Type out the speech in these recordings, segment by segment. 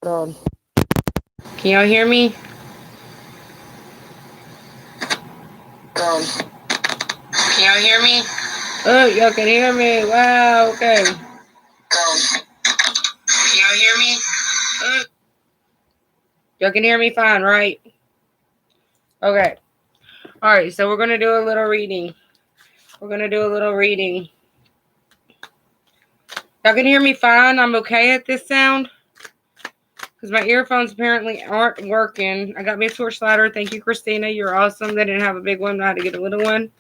Hold on. Can y'all hear me? Can y'all hear me? Oh, y'all can hear me. Wow, okay. Can y'all hear me? Y'all can hear me fine, right? Okay. Alright, so we're going to do a little reading. Y'all can hear me fine? I'm okay at this sound? Because my earphones apparently aren't working. I got me a torch lighter. Thank you, Christina. You're awesome. They didn't have a big one. I had to get a little one.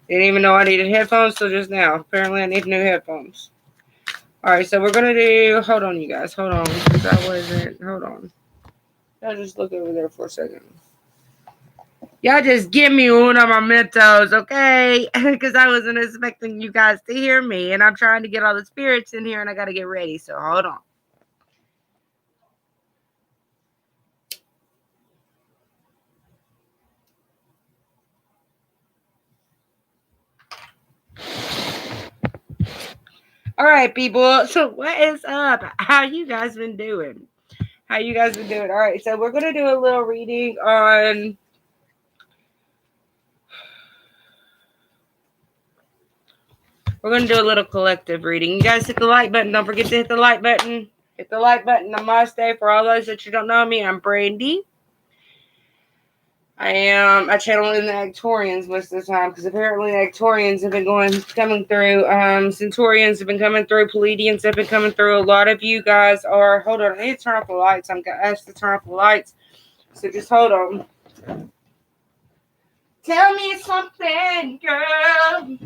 Didn't even know I needed headphones till just now. Apparently, I need new headphones. Alright, so we're going to do... Hold on, you guys. Hold on. Because I wasn't... Hold on. Y'all just look over there for a second. Y'all just give me uno momentos, okay? Because I wasn't expecting you guys to hear me. And I'm trying to get all the spirits in here and I got to get ready. So hold on. All right, people. So what is up? How you guys been doing? All right, so we're going to do a little reading on... We're going to do a little collective reading. You guys hit the like button. Don't forget to hit the like button. Hit the like button. Namaste. For all those that you don't know me, I'm Brandy. I channel in the Actorians most of the time because apparently the Actorians have been coming through. Centaurians have been coming through. Pleiadians have been coming through. A lot of you guys are... Hold on. I need to turn off the lights. I'm going to ask to turn off the lights. So just hold on. Tell me something, girl.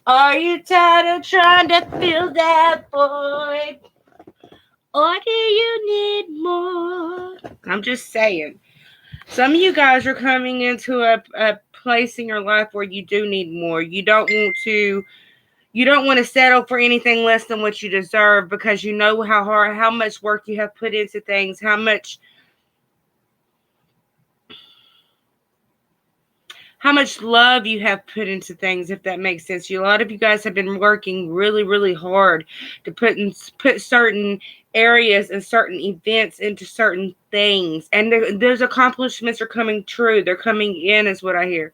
Are you tired of trying to fill that void? Or do you need more? I'm just saying. Some of you guys are coming into a place in your life where you do need more. You don't want to settle for anything less than what you deserve because you know how much work you have put into things, how much love you have put into things, if that makes sense. A lot of you guys have been working really, really hard to put certain areas and certain events into certain things. And those accomplishments are coming true. They're coming in is what I hear.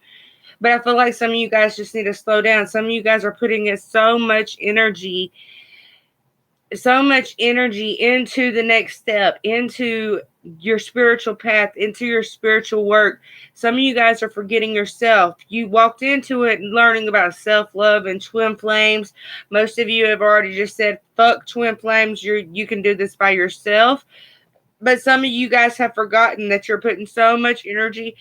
But I feel like some of you guys just need to slow down. Some of you guys are putting in so much energy into the next step, into your spiritual path, into your spiritual work. Some of you guys are forgetting yourself. You walked into it learning about self-love and twin flames. Most of you have already just said, fuck twin flames. You can do this by yourself. But some of you guys have forgotten that you're putting so much energy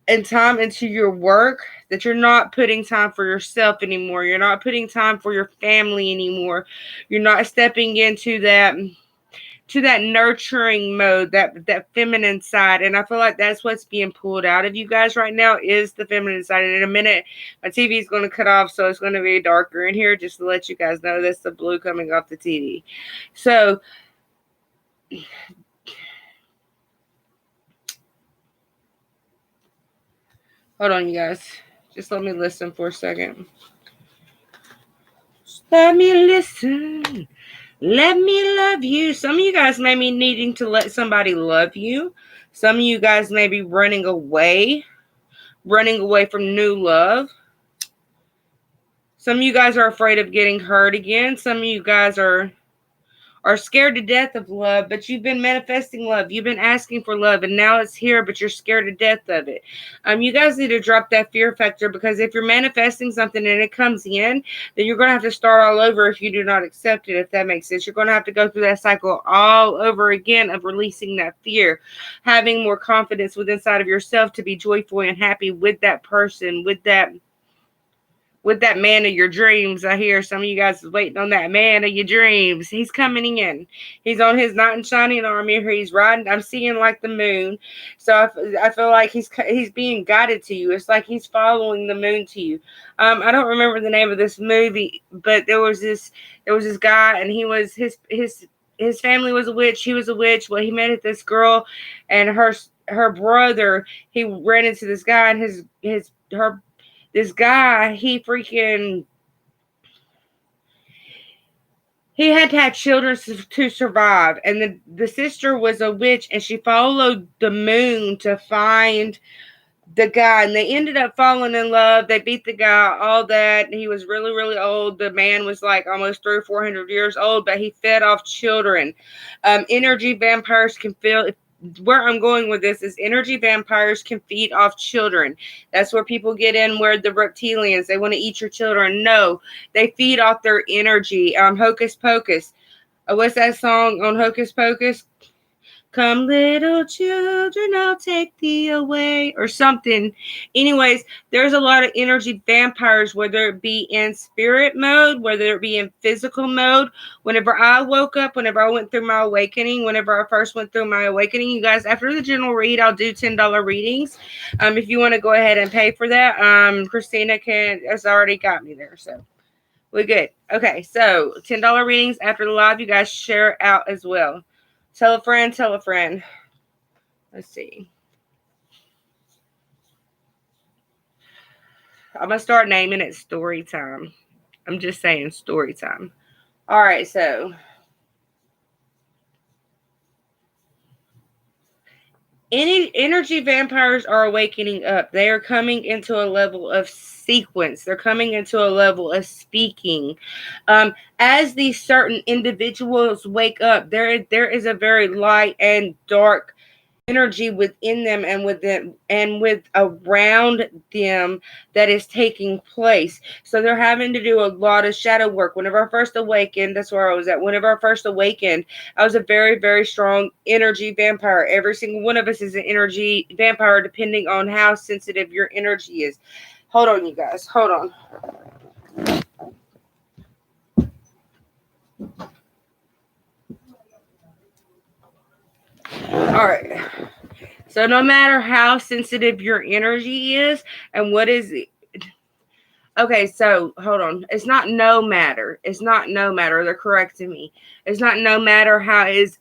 and time into your work that you're not putting time for yourself anymore. You're not putting time for your family anymore. You're not stepping into that nurturing mode, that feminine side. And I feel like that's what's being pulled out of you guys right now is the feminine side. And in a minute, my TV is going to cut off, so it's going to be darker in here, just to let you guys know that's the blue coming off the TV. So hold on, you guys. Just let me listen for a second. Let me listen. Let me love you. Some of you guys may be needing to let somebody love you. Some of you guys may be running away from new love. Some of you guys are afraid of getting hurt again. Some of you guys are scared to death of love, but you've been manifesting love. You've been asking for love, and now it's here, but you're scared to death of it. You guys need to drop that fear factor, because if you're manifesting something and it comes in, then you're going to have to start all over if you do not accept it, if that makes sense. You're going to have to go through that cycle all over again of releasing that fear, having more confidence within inside of yourself to be joyful and happy with that person, with that man of your dreams. I hear some of you guys is waiting on that man of your dreams. He's coming in. He's on his knight in shining armor. He's riding. I'm seeing like the moon. So I feel like he's being guided to you. It's like he's following the moon to you. I don't remember the name of this movie, but there was this guy, and he was his family was a witch. He was a witch. Well, he met this girl, and her brother. He ran into this guy, and this guy, he freaking... he had to have children to survive. And the sister was a witch, and she followed the moon to find the guy, and they ended up falling in love. They beat the guy, all that. He was really, really old. The man was like almost 300 or 400 years old, but he fed off children. Energy vampires can feel. Where I'm going with this is energy vampires can feed off children. That's where people get in, where the reptilians, they want to eat your children. No, they feed off their energy. Hocus Pocus. What's that song on Hocus Pocus? Come, little children, I'll take thee away, or something. Anyways, there's a lot of energy vampires, whether it be in spirit mode, whether it be in physical mode. Whenever I woke up, whenever I went through my awakening, whenever I first went through my awakening, you guys, after the general read, I'll do $10 readings. If you want to go ahead and pay for that, Christina has already got me there, so we're good. Okay, so $10 readings after the live. You guys share out as well. Tell a friend, tell a friend. Let's see. I'm going to start naming it story time. I'm just saying story time. All right, so energy vampires are awakening up. They are coming into a level of sequence. They're coming into a level of speaking. As these certain individuals wake up, there is a very light and dark energy within them and with around them that is taking place. So they're having to do a lot of shadow work. Whenever I first awakened, that's where I was at. Whenever I first awakened, I was a very, very strong energy vampire. Every single one of us is an energy vampire, depending on how sensitive your energy is. Hold on, you guys. Hold on. All right. So no matter how sensitive your energy is, and what is it? Okay, so hold on. It's not no matter. It's not no matter. They're correcting me. It's not no matter how is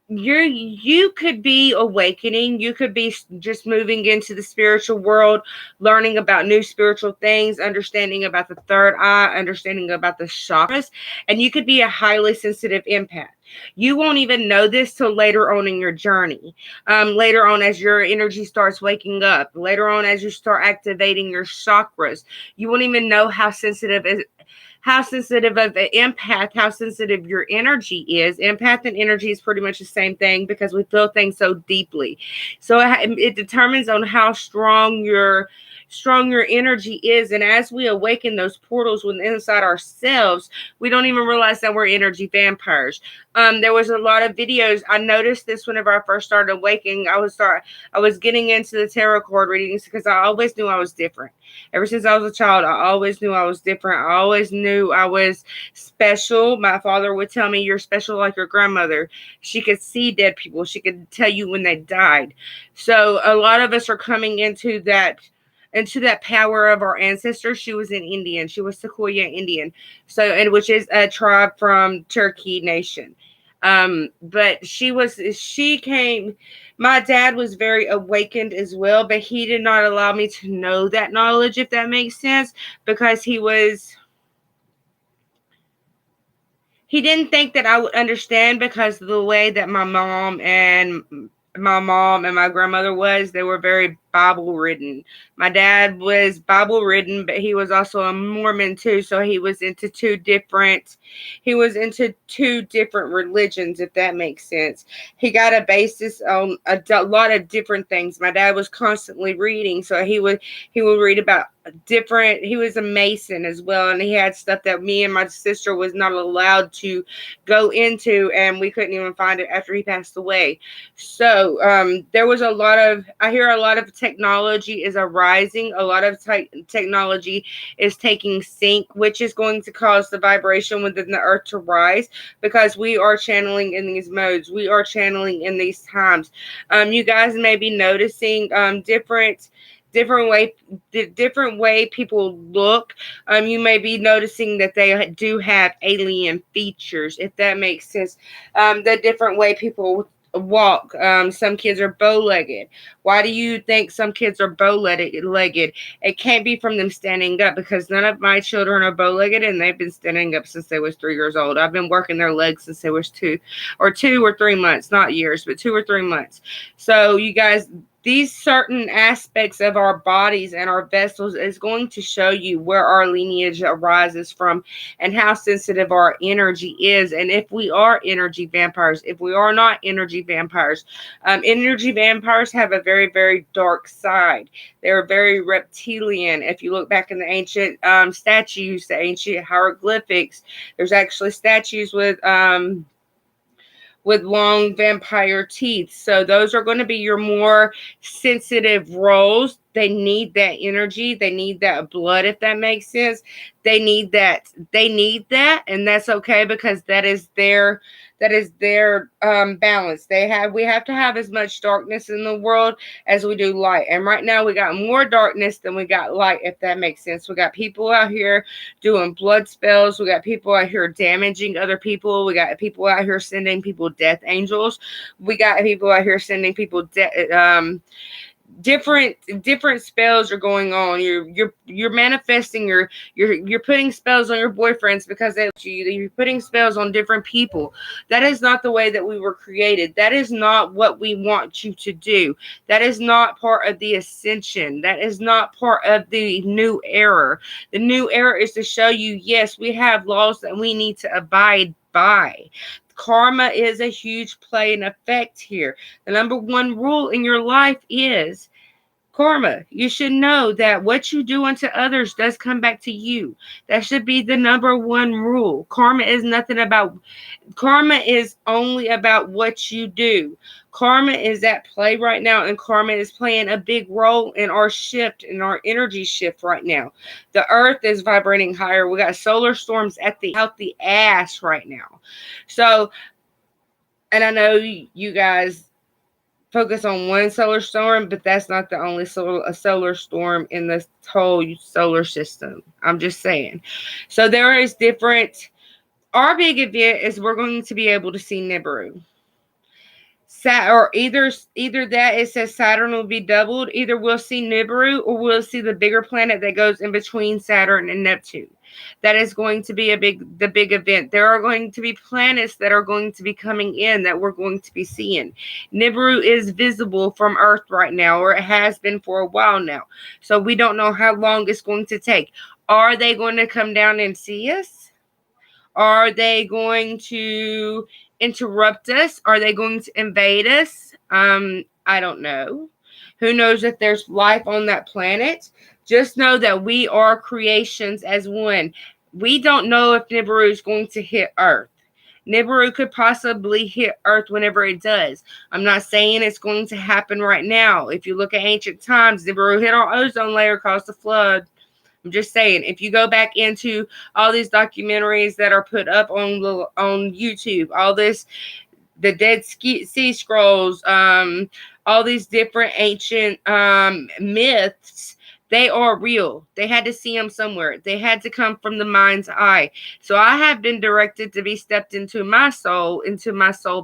you could be awakening. You could be just moving into the spiritual world, learning about new spiritual things, understanding about the third eye, understanding about the chakras, and you could be a highly sensitive empath. You won't even know this till later on in your journey. Later on, as your energy starts waking up, later on, as you start activating your chakras, you won't even know how sensitive of an empath, how sensitive your energy is. Empath and energy is pretty much the same thing because we feel things so deeply. So it determines on how strong your energy is. And as we awaken those portals within inside ourselves, we don't even realize that we're energy vampires. There was a lot of videos. I noticed this whenever I first started awakening. I was getting into the tarot card readings because I always knew I was different. Ever since I was a child, I always knew I was different. I always knew I was special. My father would tell me, "You're special like your grandmother." She could see dead people. She could tell you when they died. So a lot of us are coming into that power of our ancestors. She was an Indian. She was Sequoia Indian. So, and which is a tribe from Turkey nation. But she came, my dad was very awakened as well, but he did not allow me to know that knowledge, if that makes sense, because he didn't think that I would understand because of the way that my mom and my grandmother they were very Bible ridden. My dad was Bible ridden, but he was also a Mormon too. So he was into two different religions, if that makes sense. He got a basis on a lot of different things. My dad was constantly reading. So he would read about he was a Mason as well. And he had stuff that me and my sister was not allowed to go into, and we couldn't even find it after he passed away. So there was I hear a lot of technology is arising. A lot of technology is taking sync, which is going to cause the vibration within the earth to rise, because we are channeling in these modes. We are channeling in these times. You guys may be noticing different way people look. You may be noticing that they do have alien features, if that makes sense. The different way people walk. Some kids are bow-legged. Why do you think some kids are bow-legged? It can't be from them standing up, because none of my children are bow-legged, and they've been standing up since they was 3 years old. I've been working their legs since they was 2 or 3 months, not years, but 2 or 3 months. So you guys, these certain aspects of our bodies and our vessels is going to show you where our lineage arises from and how sensitive our energy is, and if we are energy vampires, if we are not energy vampires. Energy vampires have a very, very dark side. They're very reptilian. If you look back in the ancient statues, the ancient hieroglyphics, there's actually statues with long vampire teeth. So those are going to be your more sensitive roles. They need that energy. They need that blood, if that makes sense. They need that. They need that, and that's okay, because that is their balance. We have to have as much darkness in the world as we do light. And right now we got more darkness than we got light, if that makes sense. We got people out here doing blood spells. We got people out here damaging other people. We got people out here sending people death angels. We got people out here sending people different spells are going on. You're manifesting you're putting spells on your boyfriends because you're putting spells on different people. That is not the way that we were created. That is not what we want you to do. That is not part of the ascension. That is not part of the new era. The new era is to show you, yes, we have laws that we need to abide by. Karma is a huge play and effect here. The number one rule in your life is karma. You should know that what you do unto others does come back to you. That should be the number one rule. Karma is only about what you do. Karma is at play right now, and karma is playing a big role in our shift, in our energy shift right now. The earth is vibrating higher. We got solar storms out the ass right now. So, and I know you guys focus on one solar storm, but that's not the only solar storm in the whole solar system. I'm just saying. So there is different. Our big event is we're going to be able to see Nibiru. Or either that it says Saturn will be doubled. Either we'll see Nibiru, or we'll see the bigger planet that goes in between Saturn and Neptune. That is going to be the big event. There are going to be planets that are going to be coming in that we're going to be seeing. Nibiru is visible from Earth right now, or it has been for a while now. So we don't know how long it's going to take. Are they going to come down and see us? Are they going to interrupt us? Are they going to invade us? I don't know. Who knows if there's life on that planet? Just know that we are creations as one. We don't know if Nibiru is going to hit Earth. Nibiru could possibly hit Earth whenever it does. I'm not saying it's going to happen right now. If you look at ancient times, Nibiru hit our ozone layer, caused a flood. I'm just saying, if you go back into all these documentaries that are put up on YouTube, the Dead Sea Scrolls, all these different ancient myths, they are real. They had to see them somewhere. They had to come from the mind's eye. So I have been directed to be stepped into my soul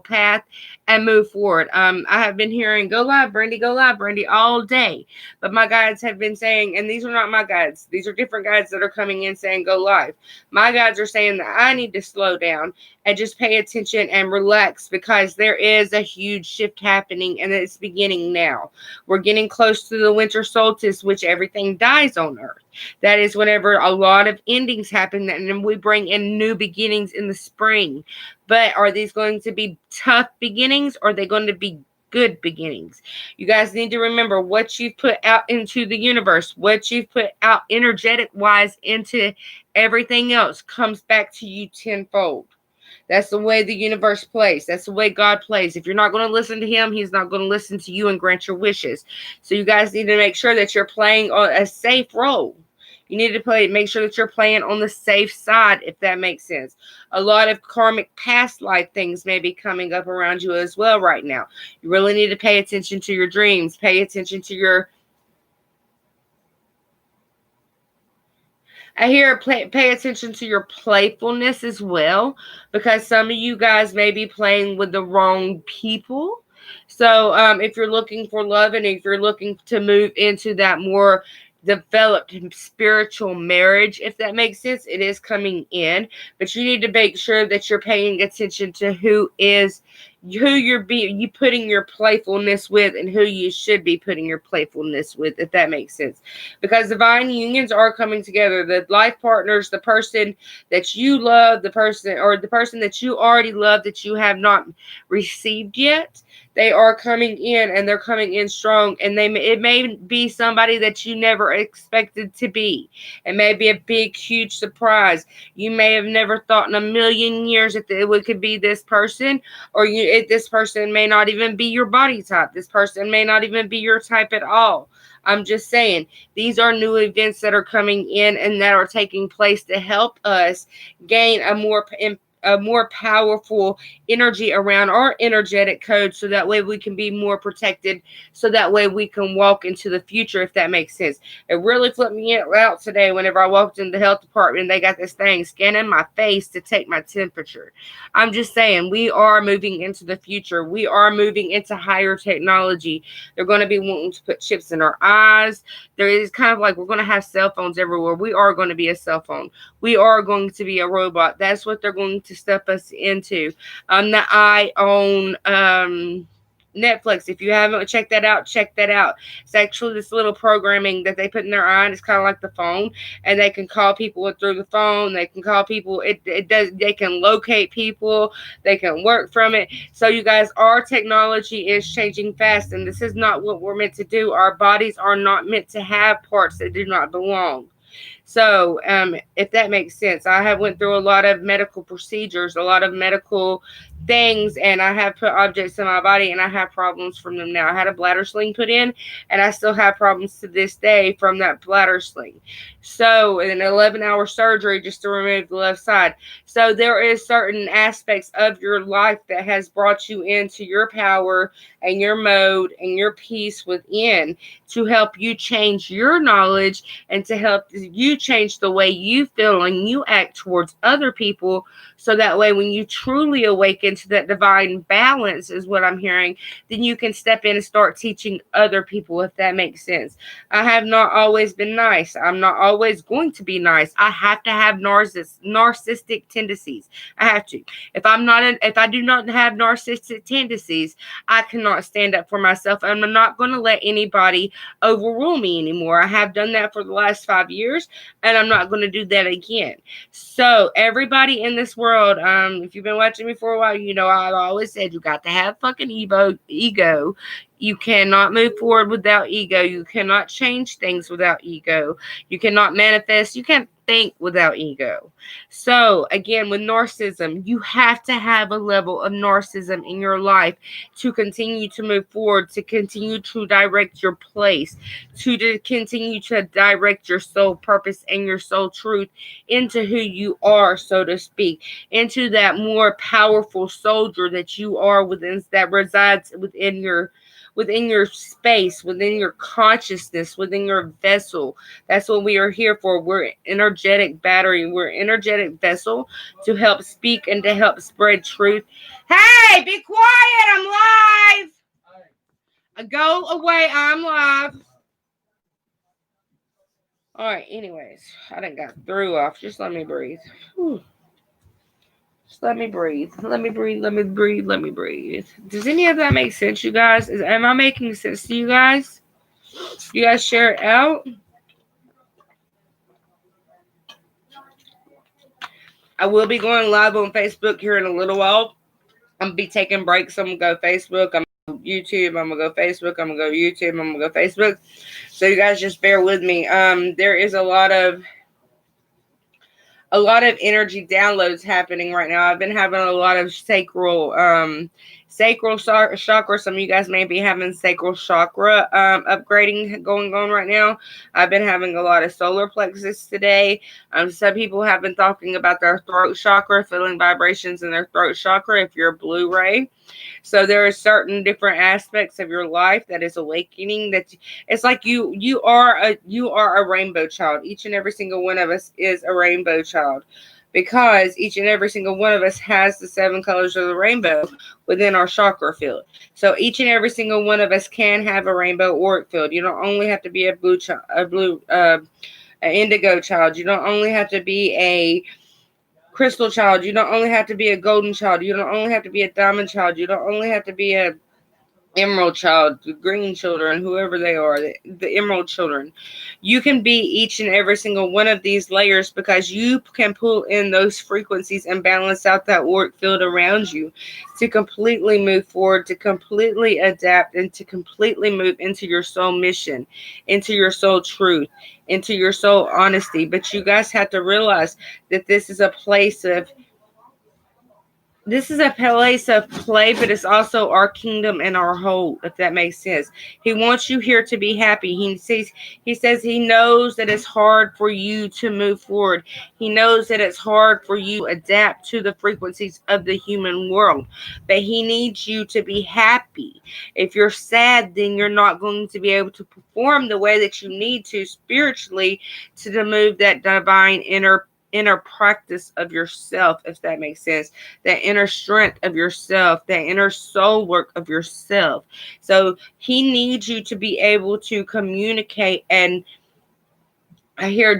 path, and move forward. I have been hearing, go live, Brandy, all day. But my guides have been saying, and these are not my guides. These are different guides that are coming in saying, go live. My guides are saying that I need to slow down and just pay attention and relax, because there is a huge shift happening, and it's beginning now. We're getting close to the winter solstice, which everything dies on Earth. That is whenever a lot of endings happen, and then we bring in new beginnings in the spring. But are these going to be tough beginnings, or are they going to be good beginnings? You guys need to remember, what you've put out into the universe, what you've put out energetic wise into everything else, comes back to you tenfold. That's the way the universe plays. That's the way God plays. If you're not going to listen to him, he's not going to listen to you and grant your wishes. So you guys need to make sure that you're playing on a safe role. You need to make sure that you're playing on the safe side, if that makes sense. A lot of karmic past life things may be coming up around you as well right now. You really need to pay attention to your dreams. Pay attention to your... I hear pay attention to your playfulness as well, because some of you guys may be playing with the wrong people. So if you're looking for love and if you're looking to move into that more developed spiritual marriage, if that makes sense, it is coming in. But you need to make sure that you're paying attention to who you putting your playfulness with and who you should be putting your playfulness with, if that makes sense. Because divine unions are coming together. The life partners, the person that you love, the person that you already love that you have not received yet, they are coming in, and they're coming in strong. And it may be somebody that you never expected to be. It may be a big, huge surprise. You may have never thought in a million years that it could be this person, or this person may not even be your body type. This person may not even be your type at all. I'm just saying, these are new events that are coming in and that are taking place to help us gain a more powerful energy around our energetic code, so that way we can be more protected, so that way we can walk into the future, if that makes sense. It really flipped me out today whenever I walked in the health department and they got this thing scanning my face to take my temperature. I'm just saying, we are moving into the future. We are moving into higher technology. They're going to be wanting to put chips in our eyes. There is kind of like we're going to have cell phones everywhere. We are going to be a cell phone. We are going to be a robot. That's what they're going to step us into. That I own Netflix. If you haven't checked that out, check that out. It's actually this little programming that they put in their eye, and it's kind of like the phone, and they can call people through the phone. They can call people. It does. They can locate people. They can work from it. So you guys, our technology is changing fast, and this is not what we're meant to do. Our bodies are not meant to have parts that do not belong. So, if that makes sense, I have went through a lot of medical procedures, a lot of medical things, and I have put objects in my body, and I have problems from them now. I had a bladder sling put in, and I still have problems to this day from that bladder sling. So, an 11-hour surgery just to remove the left side. So, there is certain aspects of your life that has brought you into your power and your mode and your peace within, to help you change your knowledge and to help you change the way you feel and you act towards other people. So that way, when you truly awaken to that divine balance, is what I'm hearing, then you can step in and start teaching other people, if that makes sense. I have not always been nice. I'm not always going to be nice. I have to have narcissistic tendencies. I have to. If I do not have narcissistic tendencies, I cannot stand up for myself. I'm not going to let anybody overrule me anymore. I have done that for the last 5 years, and I'm not going to do that again. So everybody in this world, if you've been watching me for a while, you know I've always said you got to have fucking ego. You cannot move forward without ego. You cannot change things without ego. You cannot manifest. You can't think without ego. So again, with narcissism, you have to have a level of narcissism in your life to continue to move forward, to continue to direct your place, to continue to direct your soul purpose and your soul truth into who you are, so to speak, into that more powerful soldier that you are within, that resides within your space, within your consciousness, within your vessel. That's what we are here for. We're energetic battery. We're energetic vessel to help speak and to help spread truth. Hey, be quiet. I'm live. Go away. I'm live. All right. Anyways, I done got through off. Just let me breathe. Whew. Just let me breathe. Let me breathe. Let me breathe. Let me breathe. Does any of that make sense, you guys? Am I making sense to you guys? You guys share it out? I will be going live on Facebook here in a little while. I'm going to be taking breaks. I'm going to go Facebook. I'm going to go YouTube. I'm going to go Facebook. I'm going to go YouTube. I'm going to go Facebook. So you guys just bear with me. There is a lot of energy downloads happening right now. I've been having a lot of sacral Sacral chakra. Some of you guys may be having sacral chakra upgrading going on right now. I've been having a lot of solar plexus today. Some people have been talking about their throat chakra, feeling vibrations in their throat chakra if you're a Blu-ray. So there are certain different aspects of your life that is awakening. That it's like you are a rainbow child. Each and every single one of us is a rainbow child, because each and every single one of us has the 7 colors of the rainbow within our chakra field. So each and every single one of us can have a rainbow auric field. You don't only have to be an indigo child. You don't only have to be a crystal child. You don't only have to be a golden child. You don't only have to be a diamond child. You don't only have to be a emerald child, the green children, whoever they are, the emerald children. You can be each and every single one of these layers, because you can pull in those frequencies and balance out that auric field around you to completely move forward, to completely adapt, and to completely move into your soul mission, into your soul truth, into your soul honesty. But you guys have to realize that this is a place of play, but it's also our kingdom and our whole, if that makes sense. He wants you here to be happy. He says he knows that it's hard for you to move forward. He knows that it's hard for you to adapt to the frequencies of the human world, but he needs you to be happy. If you're sad, then you're not going to be able to perform the way that you need to spiritually to move that divine inner practice of yourself, if that makes sense, that inner strength of yourself, that inner soul work of yourself. So he needs you to be able to communicate and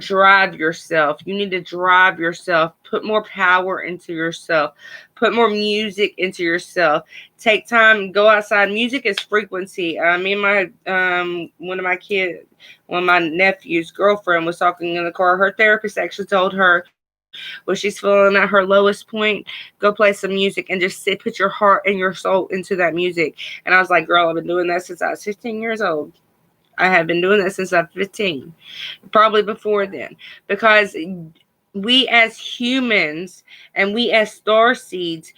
drive yourself. You need to drive yourself, put more power into yourself, put more music into yourself. Take time, go outside. Music is frequency. Me and my one of my nephew's girlfriend was talking in the car. Her therapist actually told her, when she's feeling at her lowest point, go play some music and just put your heart and your soul into that music. And I was like, girl, I've been doing that since I was 15 years old. I have been doing that since I was 15, probably before then, because we as humans and we as star seeds,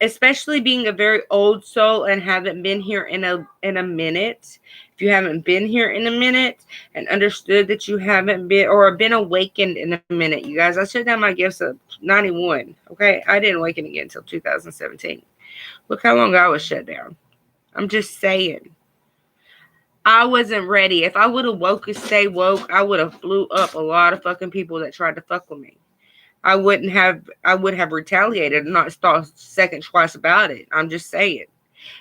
especially being a very old soul and haven't been here in a minute, if you haven't been here in a minute and understood that you haven't been or been awakened in a minute, you guys, I shut down my gifts at 91. Okay, I didn't awaken again until 2017. Look how long I was shut down. I'm just saying, I wasn't ready. If I would have woke and stay woke, I would have blew up a lot of fucking people that tried to fuck with me. I would have retaliated and not thought second twice about it. I'm just saying.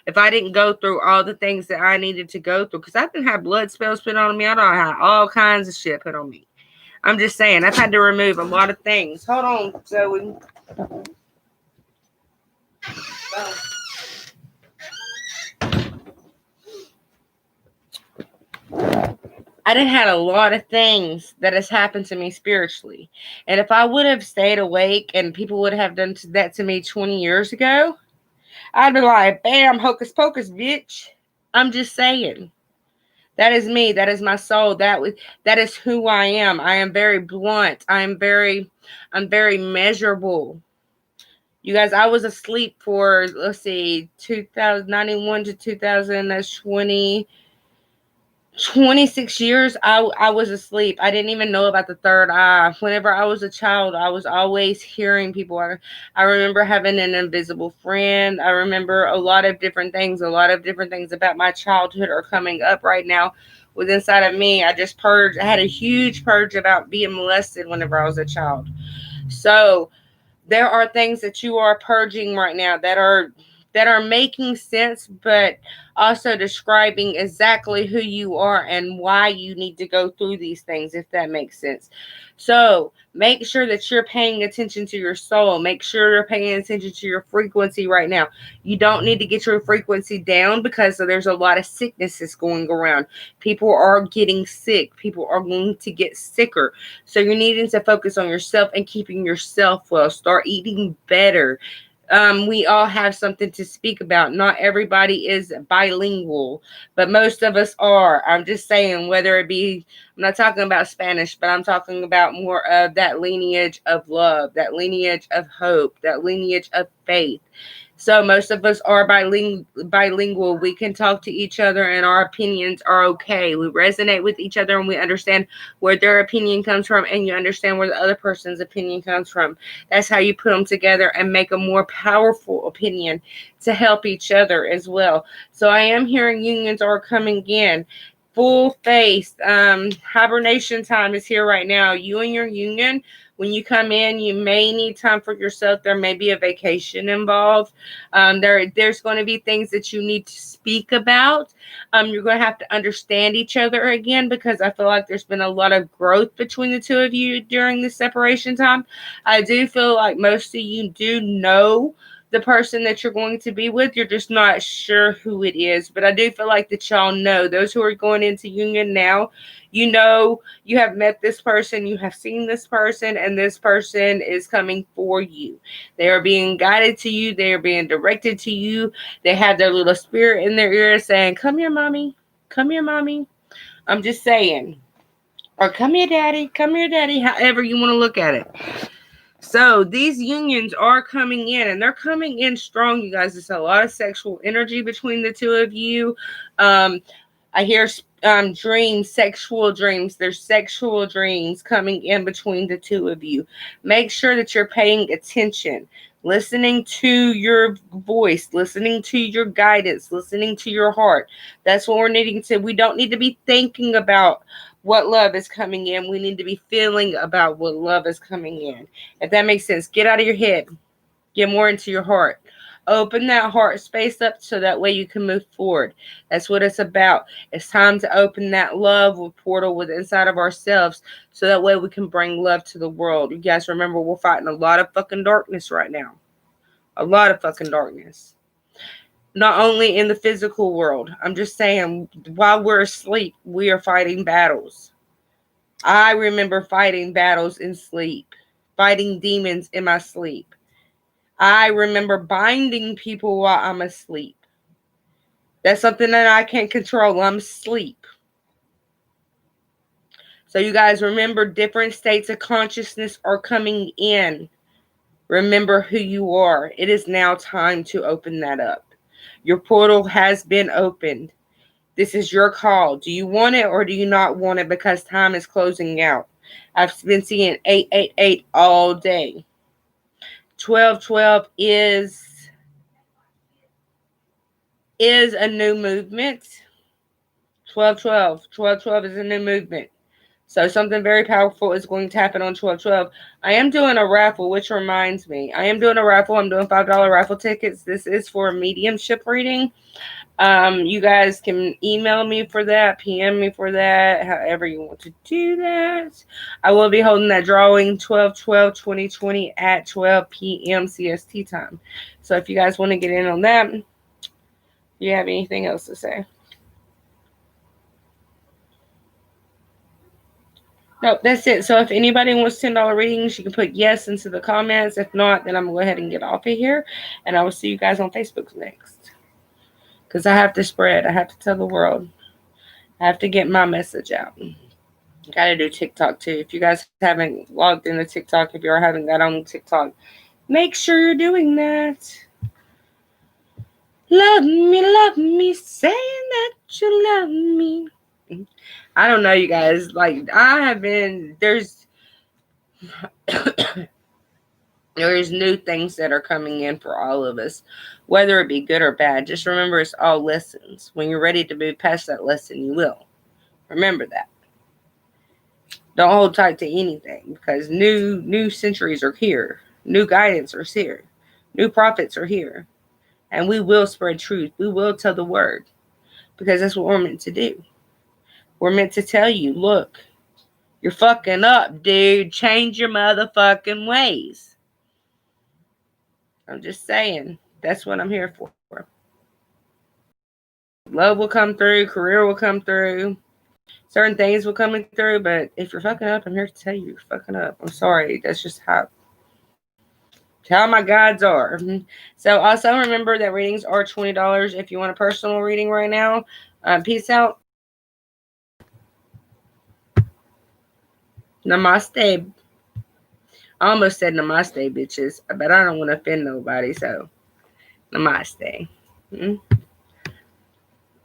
If I didn't go through all the things that I needed to go through, because I've been had blood spells put on me. I don't have all kinds of shit put on me. I'm just saying, I've had to remove a lot of things. Hold on, Zoe. I done had a lot of things that has happened to me spiritually. And if I would have stayed awake and people would have done that to me 20 years ago, I'd be like, bam, hocus pocus, bitch. I'm just saying. That is me. That is my soul. That is who I am. I am very blunt. I'm very measurable. You guys, I was asleep for, let's see, 2091 to 2020. 26 years I was asleep. I didn't even know about the third eye. Whenever I was a child, I was always hearing people. I remember having an invisible friend. I remember a lot of different things. A lot of different things about my childhood are coming up right now with inside of me. I just purged. I had a huge purge about being molested whenever I was a child. So there are things that you are purging right now that are making sense, but also describing exactly who you are and why you need to go through these things, if that makes sense. So make sure that you're paying attention to your soul. Make sure you're paying attention to your frequency right now. You don't need to get your frequency down, because there's a lot of sicknesses going around. People are getting sick. People are going to get sicker. So you're needing to focus on yourself and keeping yourself well. Start eating better. We all have something to speak about. Not everybody is bilingual, but most of us are. I'm just saying, whether it be, I'm not talking about Spanish, but I'm talking about more of that lineage of love, that lineage of hope, that lineage of faith. So most of us are bilingual. We can talk to each other and our opinions are okay. We resonate with each other and we understand where their opinion comes from and you understand where the other person's opinion comes from. That's how you put them together and make a more powerful opinion to help each other as well. So I am hearing unions are coming in. Full face. Hibernation time is here right now. You and your union, when you come in, you may need time for yourself. There may be a vacation involved. There's going to be things that you need to speak about. You're going to have to understand each other again because I feel like there's been a lot of growth between the two of you during this separation time. I do feel like most of you do know the person that you're going to be with. You're just not sure who it is. But I do feel like that y'all know. Those who are going into union now, you know you have met this person, you have seen this person, and this person is coming for you. They are being guided to you, they are being directed to you. They have their little spirit in their ear saying, "Come here, mommy. Come here, mommy." I'm just saying. Or come here, daddy. Come here, daddy. However you want to look at it. So these unions are coming in and they're coming in strong, you guys. There's a lot of sexual energy between the two of you. I hear dreams, sexual dreams. There's sexual dreams coming in between the two of you. Make sure that you're paying attention, listening to your voice, listening to your guidance, listening to your heart. That's what we're needing to. We don't need to be thinking about what love is coming in. We need to be feeling about what love is coming in. If that makes sense, get out of your head, get more into your heart. Open that heart space up so that way you can move forward. That's what it's about. It's time to open that love portal with inside of ourselves so that way we can bring love to the world. You guys remember we're fighting a lot of fucking darkness right now. A lot of fucking darkness. Not only in the physical world. I'm just saying while we're asleep, we are fighting battles. I remember fighting battles in sleep, fighting demons in my sleep. I remember binding people while I'm asleep. That's something that I can't control. I'm asleep. So you guys remember different states of consciousness are coming in. Remember who you are. It is now time to open that up. Your portal has been opened. This is your call. Do you want it or do you not want it? Because time is closing out. I've been seeing 888 all day. 1212 is a new movement. 1212. 1212 is a new movement. So something very powerful is going to happen on 1212. I am doing a raffle, which reminds me. I am doing a raffle. I'm doing $5 raffle tickets. This is for a mediumship reading. You guys can email me for that, PM me for that, however you want to do that. I will be holding that drawing 12/12/2020 at 12 p.m. CST time. So if you guys want to get in on that, do you have anything else to say? Nope, that's it. So if anybody wants $10 readings, you can put yes into the comments. If not, then I'm going to go ahead and get off of here. And I will see you guys on Facebook next. Because I have to spread. I have to tell the world. I have to get my message out. Got to do TikTok too. If you guys haven't logged into TikTok, if you are having that on TikTok, make sure you're doing that. Love me, saying that you love me. I don't know, you guys. Like, I have been, there's new things that are coming in for all of us, whether it be good or bad. Just remember, it's all lessons. When you're ready to move past that lesson, you will. Remember that. Don't hold tight to anything because new centuries are here. New guidance is here. New prophets are here. And we will spread truth. We will tell the word because that's what we're meant to do. We're meant to tell you, look, you're fucking up, dude. Change your motherfucking ways. I'm just saying. That's what I'm here for. Love will come through. Career will come through. Certain things will come through. But if you're fucking up, I'm here to tell you you're fucking up. I'm sorry. That's just how my guides are. So also remember that readings are $20 if you want a personal reading right now. Peace out. Namaste. I almost said namaste, bitches, but I don't want to offend nobody, so Namaste. Hmm?